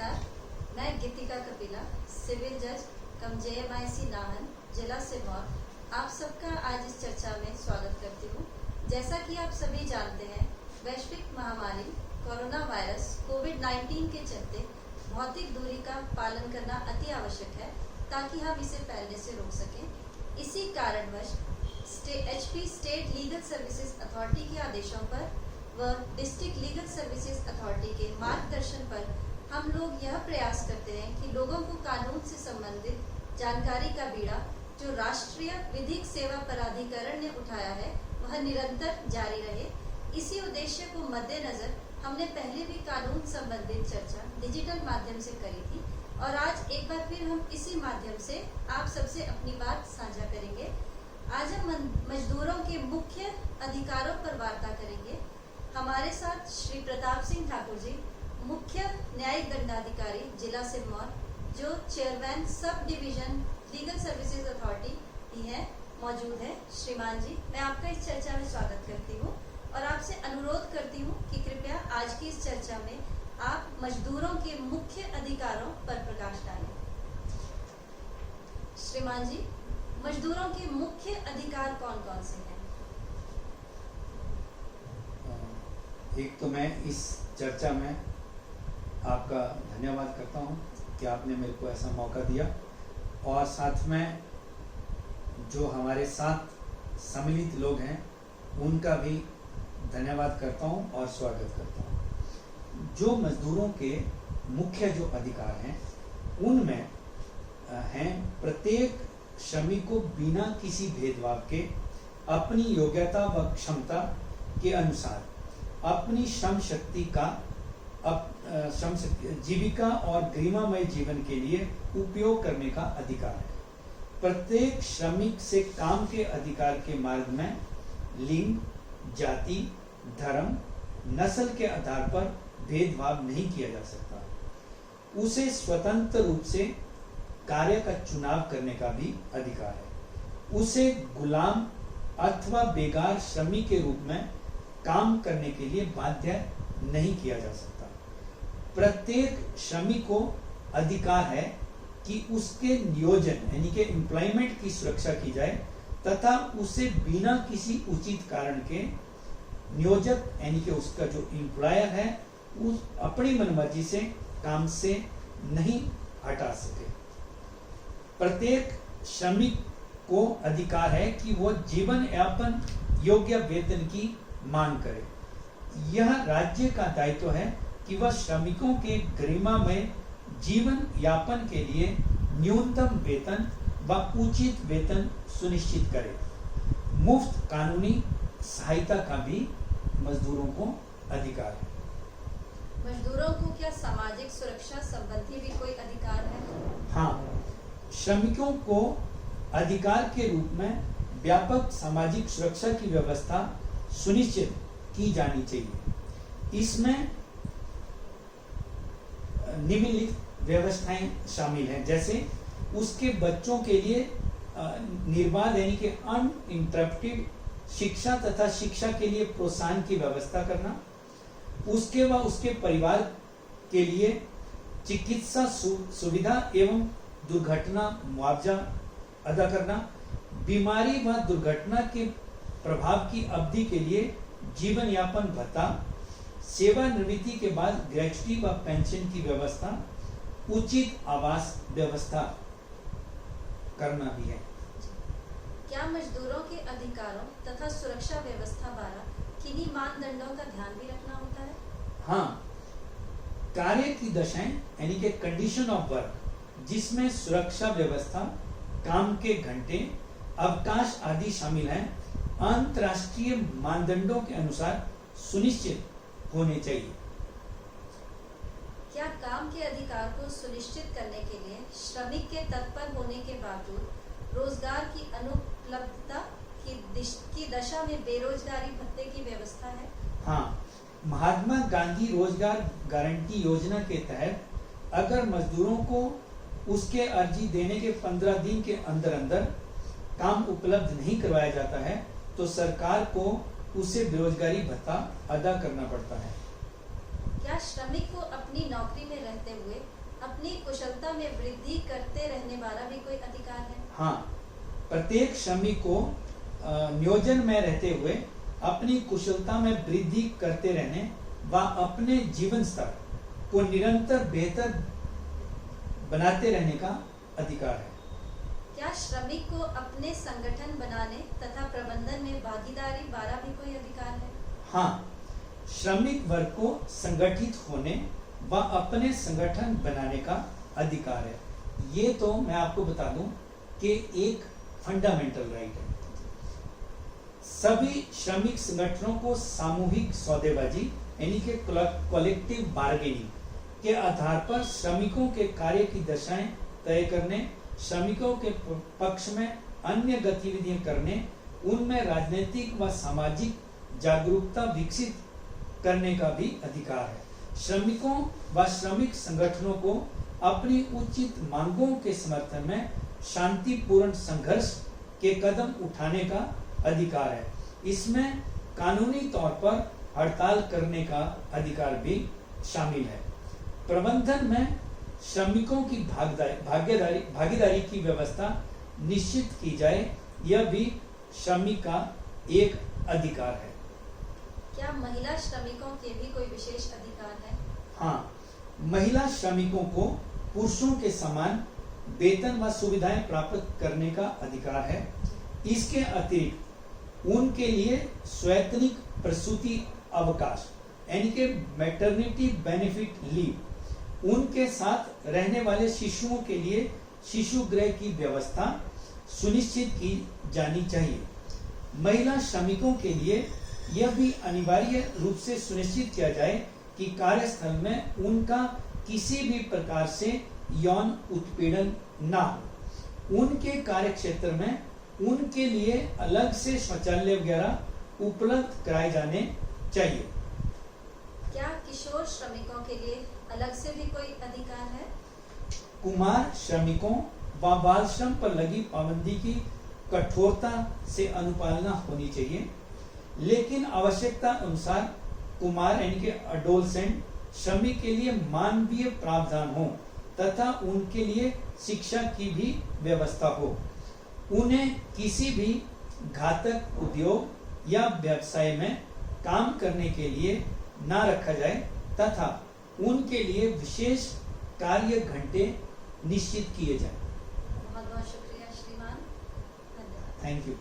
नमस्कार, मैं गीतिका कपिला, सिविल जज कम JMIC नाहन, जिला सिरमौर, आप सबका आज इस चर्चा में स्वागत करती हूँ। जैसा कि आप सभी जानते हैं, वैश्विक महामारी कोरोना वायरस कोविड-19 के चलते भौतिक दूरी का पालन करना अति आवश्यक है ताकि हम इसे फैलने से रोक सकें। इसी कारणवश HP state legal services authority के आदेशों पर व डिस्ट्रिक्ट लीगल सर्विसेज अथॉरिटी के मार्गदर्शन पर हम लोग यह प्रयास करते हैं कि लोगों को कानून से संबंधित जानकारी का बीड़ा जो राष्ट्रीय विधिक सेवा प्राधिकरण ने उठाया है वह निरंतर जारी रहे। इसी उद्देश्य को मद्देनजर हमने पहले भी कानून संबंधित चर्चा डिजिटल माध्यम से करी थी और आज एक बार फिर हम इसी माध्यम से आप सबसे अपनी बात साझा करेंगे। आज हम मजदूरों के मुख्य अधिकारों पर वार्ता करेंगे। हमारे साथ श्री प्रताप सिंह ठाकुर जी, मुख्य न्यायिक दंडाधिकारी जिला सिरमौर, जो chairman sub division legal services authority भी है, मौजूद है। श्रीमान जी, मैं आपका इस चर्चा में स्वागत करती हूँ और आपसे अनुरोध करती हूँ कि कृपया आज की इस चर्चा में आप मजदूरों के मुख्य अधिकारों पर प्रकाश डालें। श्रीमान जी, मजदूरों के मुख्य अधिकार कौन कौन से हैं? एक तो मैं इस चर्चा में आपका धन्यवाद करता हूँ कि आपने मेरे को ऐसा मौका दिया और साथ में जो हमारे साथ सम्मिलित लोग हैं उनका भी धन्यवाद करता हूँ और स्वागत करता हूँ। जो मजदूरों के मुख्य जो अधिकार हैं उनमें हैं प्रत्येक श्रमिक को बिना किसी भेदभाव के अपनी योग्यता व क्षमता के अनुसार अपनी श्रम शक्ति का जीविका और गरिमामय जीवन के लिए उपयोग करने का अधिकार है। प्रत्येक श्रमिक से काम के अधिकार के मार्ग में लिंग, जाति, धर्म, नस्ल के आधार पर भेदभाव नहीं किया जा सकता। उसे स्वतंत्र रूप से कार्य का चुनाव करने का भी अधिकार है। उसे गुलाम अथवा बेकार श्रमिक के रूप में काम करने के लिए बाध्य नहीं किया जा सकता। प्रत्येक श्रमिक को अधिकार है कि उसके नियोजन यानी कि एम्प्लॉयमेंट की सुरक्षा की जाए तथा उसे बिना किसी उचित कारण के नियोजक यानी कि उसका जो एम्प्लॉयर है उस अपनी मनमर्जी से काम से नहीं हटा सके। प्रत्येक श्रमिक को अधिकार है कि वो जीवन यापन योग्य वेतन की मांग करे। यह राज्य का दायित्व है कि वह श्रमिकों के गरिमामय जीवन यापन के लिए न्यूनतम वेतन व उचित वेतन सुनिश्चित करे। मुफ्त कानूनी सहायता का भी मजदूरों को अधिकार है। मजदूरों को क्या सामाजिक सुरक्षा संबंधी भी कोई अधिकार है? हाँ, श्रमिकों को अधिकार के रूप में व्यापक सामाजिक सुरक्षा की व्यवस्था सुनिश्चित की जानी चाहिए। इसमें निम्नलिखित व्यवस्थाएं शामिल हैं, जैसे उसके बच्चों के लिए निर्बाध यानी कि अनइंटरप्टेड शिक्षा तथा शिक्षा के लिए प्रोत्साहन की व्यवस्था करना, उसके व उसके परिवार के लिए चिकित्सा सुविधा एवं दुर्घटना मुआवजा अदा करना, बीमारी व दुर्घटना के प्रभाव की अवधि के लिए जीवन यापन भत्ता, सेवानिवृत्ति के बाद ग्रेच्युटी व पेंशन की व्यवस्था, उचित आवास व्यवस्था करना भी है। क्या मजदूरों के अधिकारों तथा सुरक्षा व्यवस्था द्वारा किन्हीं मानदंडों का ध्यान भी रखना होता है? हाँ, कार्य की दशाएं यानी कि कंडीशन ऑफ वर्क, जिसमें सुरक्षा व्यवस्था, काम के घंटे, अवकाश आदि शामिल हैं, अंतर्राष्ट्रीय मानदंडों के अनुसार सुनिश्चित होने चाहिए। क्या काम के अधिकार को सुनिश्चित करने के लिए श्रमिक के तत्पर होने के बावजूद रोजगार की अनुपलब्धता की दशा में बेरोजगारी भत्ते की व्यवस्था है? हाँ, महात्मा गांधी रोजगार गारंटी योजना के तहत अगर मजदूरों को उसके अर्जी देने के 15 दिन के अंदर अंदर काम उपलब्ध नहीं करवाया जाता है तो सरकार को उसे बेरोजगारी भत्ता अदा करना पड़ता है। क्या श्रमिक को अपनी नौकरी में रहते हुए अपनी कुशलता में वृद्धि करते रहने वाला भी कोई अधिकार है? हाँ, प्रत्येक श्रमिक को नियोजन में रहते हुए अपनी कुशलता में वृद्धि करते रहने व अपने जीवन स्तर को निरंतर बेहतर बनाते रहने का अधिकार है। क्या श्रमिक को अपने संगठन बनाने तथा प्रबंधन में भागीदारी वाला भी कोई अधिकार है? हाँ, श्रमिक वर्ग को संगठित होने व अपने संगठन बनाने का अधिकार है। ये तो मैं आपको बता दूं कि एक फंडामेंटल राइट है। सभी श्रमिक संगठनों को सामूहिक सौदेबाजी यानी कि कलेक्टिव बार्गेनिंग के आधार पर श्रमिकों के कार्य की दशाएं तय करने, श्रमिकों के पक्ष में अन्य गतिविधियां करने, उनमें राजनीतिक व सामाजिक जागरूकता विकसित करने का भी अधिकार है। श्रमिकों व श्रमिक संगठनों को अपनी उचित मांगों के समर्थन में शांतिपूर्ण संघर्ष के कदम उठाने का अधिकार है। इसमें कानूनी तौर पर हड़ताल करने का अधिकार भी शामिल है। प्रबंधन में श्रमिकों की भागीदारी की व्यवस्था निश्चित की जाए, यह भी श्रमिक का एक अधिकार है। क्या महिला श्रमिकों के भी कोई विशेष अधिकार है? हाँ, महिला श्रमिकों को पुरुषों के समान वेतन व सुविधाएं प्राप्त करने का अधिकार है। इसके अतिरिक्त उनके लिए स्वैतनिक प्रसूति अवकाश यानी कि मैटरनिटी बेनिफिट लीव, उनके साथ रहने वाले शिशुओं के लिए शिशु गृह की व्यवस्था सुनिश्चित की जानी चाहिए। महिला श्रमिकों के लिए यह भी अनिवार्य रूप से सुनिश्चित किया जाए कि कार्यस्थल में उनका किसी भी प्रकार से यौन उत्पीड़न ना हो। उनके कार्य क्षेत्र में उनके लिए अलग से शौचालय वगैरह उपलब्ध कराए जाने चाहिए। क्या किशोर श्रमिकों के लिए अलग से भी कोई अधिकार है? कुमार श्रमिकों व बाल श्रम पर लगी पाबंदी की कठोरता से अनुपालना होनी चाहिए, लेकिन आवश्यकता अनुसार कुमार यानी कि अडोलसेंट श्रमिक के लिए मानवीय प्रावधान हो तथा उनके लिए शिक्षा की भी व्यवस्था हो। उन्हें किसी भी घातक उद्योग या व्यवसाय में काम करने के लिए ना रखा जाए तथा उनके लिए विशेष कार्य घंटे निश्चित किए जाएं। बहुत बहुत शुक्रिया श्रीमान, धन्यवाद। Thank you.